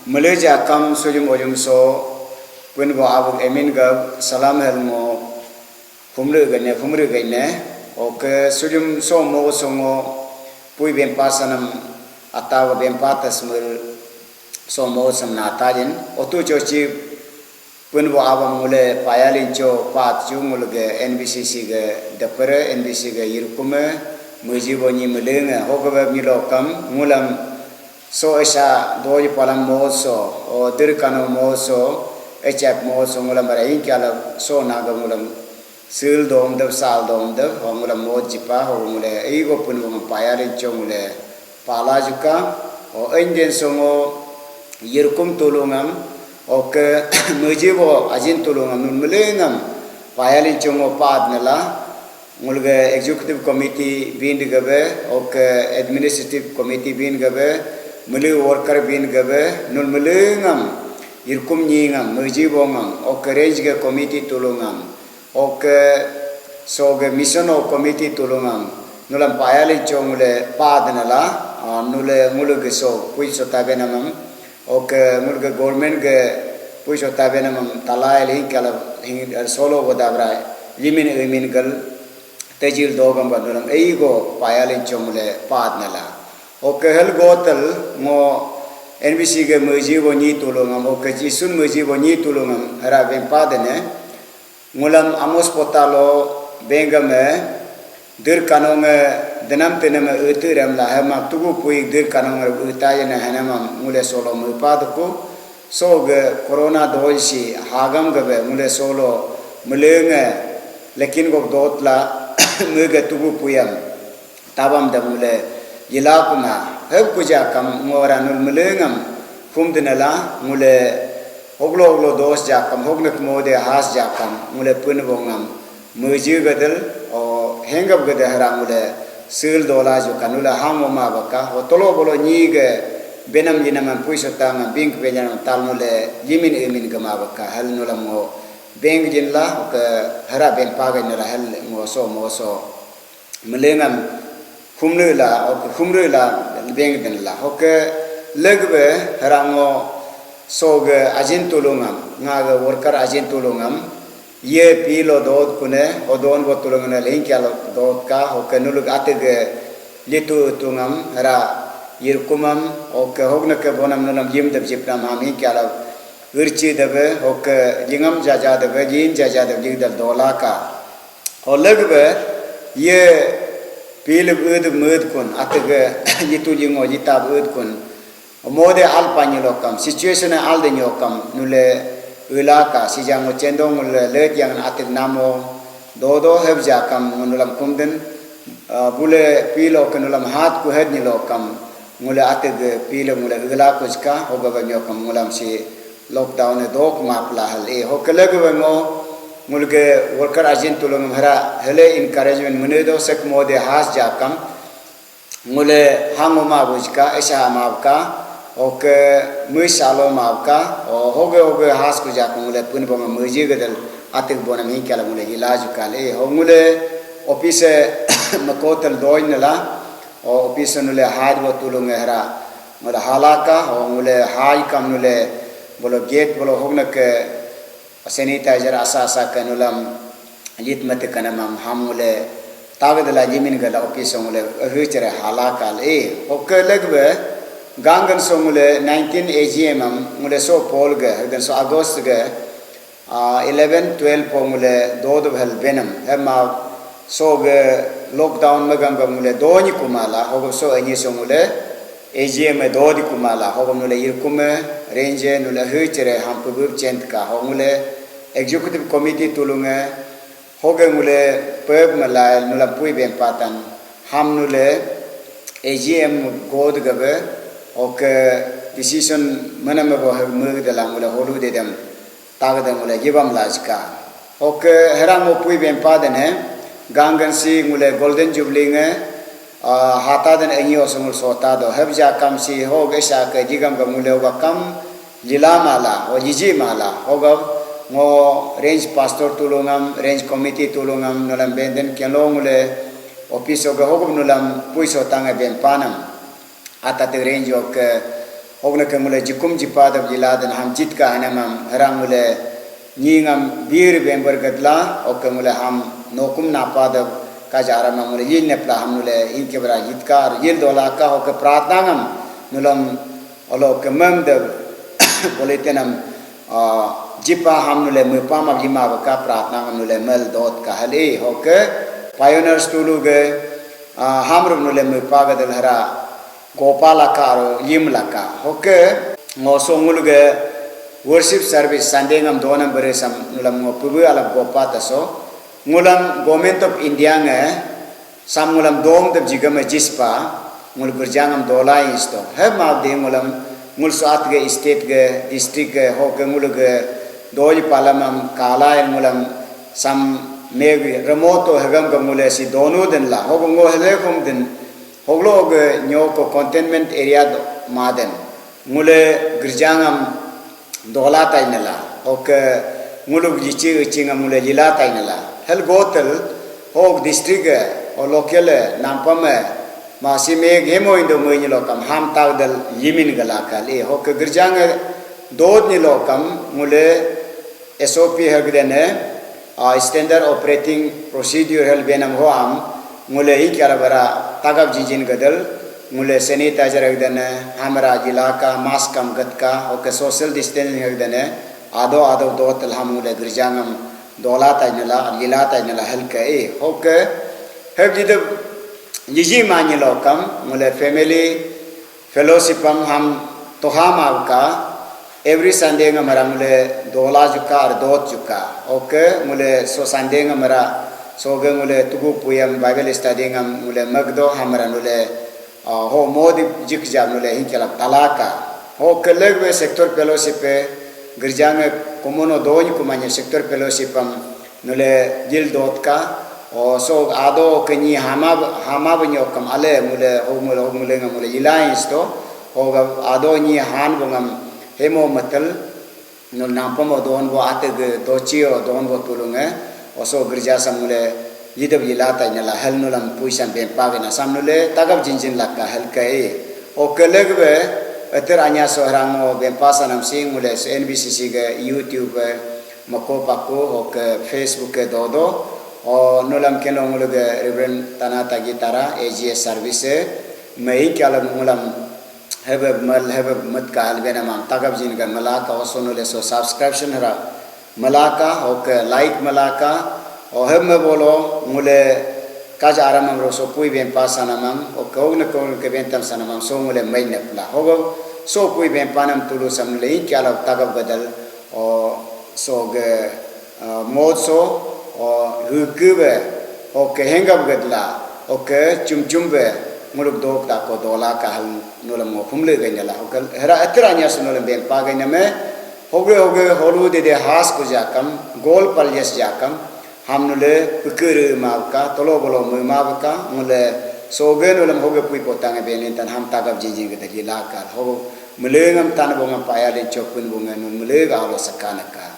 Malaysia kam sujum ojum so pun bo abuk emin gab salam helmo humru gane oke sujum so mo songo pui bempa sanam atawa bempa tasmul so mo sam natajin otu chochi pun bo abam mule payalin cho pat chu mulge NBCC ge dapere NBC ge yirkume muji boni mulenga hogabe milokam mulam so esa doi palam moso o dirkano moso echap moso mulam barain kyala so naga mulam sil dom dev sal dom dev ho mulam mojipa ho mule ego pun bom payarin cho mule pala juka o indian songo yirkum tulungam o ke mujibo ajin tulungam mulengam payarin chongo pad nela mulge executive committee bin gabe o ke administrative committee bin gabe mulu worker bin gabe nul mulengam yirkum nyingam mujibongam o ke range ge committee tulungam o ke soge mission o committee tulungam nulam payali chongule padnala nule muluge so puiso tabenamam o ke mulge government ge puiso tabenamam talaili kala solo godabra limin gal tejil dogam banulam eigo payali chongule padnala oke hel gotel mo NBC ge mujibo ni tulungam oke jisun mujibo ni tulungam hara bempadene mulam amos potalo bengame dir kanonge denam tename utiram la hama tugu pui dir kanonge utayena hanamam mule solo mupadku soge corona doisi hagam gabe mule solo mulenge lekin go dotla muge tugu puyam tabam da mule Yilakuna heb kuja kam ngoranul mulengam kumdinala mule oglo dos jakam hognek mode has jakam mule punbongam muji gadel o hengab gade hara mule sil dola jo kanula hamoma baka hotolo bolo nyige benam yinam puisota ngam bink bejan tal mule yimin gama baka hal nulam mo beng jinla ka hara ben paga nala hal moso mulengam khumrula beng den la hoke legbe harango soge ajin tulungam ngaga worker ajin tulungam ye pilo dot kune odon bo tulungam lengkyal dot ka hoke nulug atege litu tungam hara yirkumam hoke hogne ke bonam nulam yim deb jipnam ami kyala urchi debe hoke jingam jaja debe jin jaja deb jigdal dolaka ho legbe ye Pilih ud kun atege jitu jingo jitab kun mode alpani lokam situation al de nyokam nule ulaka si jango cendong nule let yang atek namo dodo hebja kam nulam kumden bule pilo kenulam hat ku hed ni lokam mule atege pilo mule ulaka ska hoga nyokam mulam si lockdown e dok mapla hal e hokelege ngo mulge worker ajin tulung hara hele encouragement munedo sek mode has jakam mule hangoma bujka esa mabka oke muisalo mabka o hoge has ku jakam mule punbong muji gedel atik bonam hi kala mule ilaj kale ho mule office makotel doinala o office nule haid bo tulung hara mule halaka o mule hai kam nule bolo gate bolo hogna ke sanitizer asa kanulam lit mate kanamam hamule tagadala jimin gala office mule huchere halakal e okke legbe gangan so mule 19 AGM mule so polge gan so august ge 11 12 po mule dodo hel benam hema so ge lockdown magam mule doni kumala hogo so ani so mule AGM dodi kumala hogo mule yirkume range nule huchere hampubub chentka ho mule executive committee tulunge hoge mule peb malai nulam pui bempatan ham nule AGM god gabe oke decision manam bo mug dalam mule holu dedam tagda mule gibam lajka oke heramo pui bempadan he gangan si mule golden jubilee nge hata dan engi osumul sota do hebja kam si hoge sa ke jigam ga mule wakam jila mala o jiji mala hoga ngo range pastor tulungam range committee tulungam nulam benden kelongule office oga hogum nulam puiso tanga ben panam atate range ok hogna ke mule jikum jipada jiladan ham jitka hanamam harang mule nyingam bir bember gadla oke mule ham nokum napada kajara mule yil nepla ham mule inke bra jitkar yil dolaka oke pratnangam nulam olo ke memde politenam jipa ham mule mupama jima baka pratnangam mule mel dot ka hali oke pioneers tulu ge hamrum mule mupaga dal hara gopalaka aro yimlaka oke ngosongul ge worship service Sunday ngam donam beresam nulam ngopubu ala gopata so ngulam government of India nge sam ngulam dom de jigam jispa ngul berjangam dola isto he ma de ngulam ngul saat ge state ge district ge ho ge ngul ge doi palamam kala ngulam sam meg remoto hagam ga ngule si donu den la ho ngo hele khum den hoglo ge nyo ko containment area maden ngule girjangam dola tainala oke nguluk jici chinga mule lila tainala hel gotel hog district o local nampame masime gemo indo moini lokam ham tawdal yimin gala kali hok girjang dod ni lokam mule SOP hagdene standard operating procedure hel benam hoam mule ikara bara tagab jijin gadal mule sanitizer hagdene hamra jilaka mask kam gatka oke social distancing hagdene ado dotel ham mule girjangam dola tainala lila tainala halka oke hebjid jiji mani lokam mule family fellowship ham tohama ka every Sunday ngamara mule dola juka ar dot juka oke mule so Sunday ngamara so ge mule tugu puyam Bible study ngam mule magdo hamra mule ho modi jikja mule hinkala talaka ho kelegwe sector fellowship girjang komono doi kumanya sector fellowship mule jil dot ka o so ado kenyi hama banyokam ale mule ngam mule alliance to ho ado ni han bongam hemo matal nol nampamo don bo ateg dochio don bo tulunge oso girja samule yidab yilata nyala hel nulam puisan ben pagena samnule tagab jinjin lakka hel kai o kelegbe eter anya so rango ben pasanam sing mule NBCC ge YouTube mako pakko o ke Facebook ke dodo o nulam keno mule ge Reverend Tanata Gitara AGS service mai kala mulam have mat ka albena mam tagab jin ga malaka osonole so subscription hara malaka ok like malaka o hem bolo mule kaj aramam ro so pui ben pasana mam o kogna ke bentam sanamam so mule mai nepla hogo so pui ben panam tulu samle kyala tagab gadal o so ge mozo o hukube o ke hengab gadla o ke chumchumbe muluk dok ta ko dola ka hal nulam mo phumle gainala hokal hera atranya sunolam ben pa gainame hoge holu de has ko jakam gol paljes jakam hamnule ukure mavka tolo bolo mavka mule soge nulam hoge pui potang ben tan ham tagab jinjing ga dagila ka ho mulengam tan bongam paya le chokun bongan mulega alo sakanaka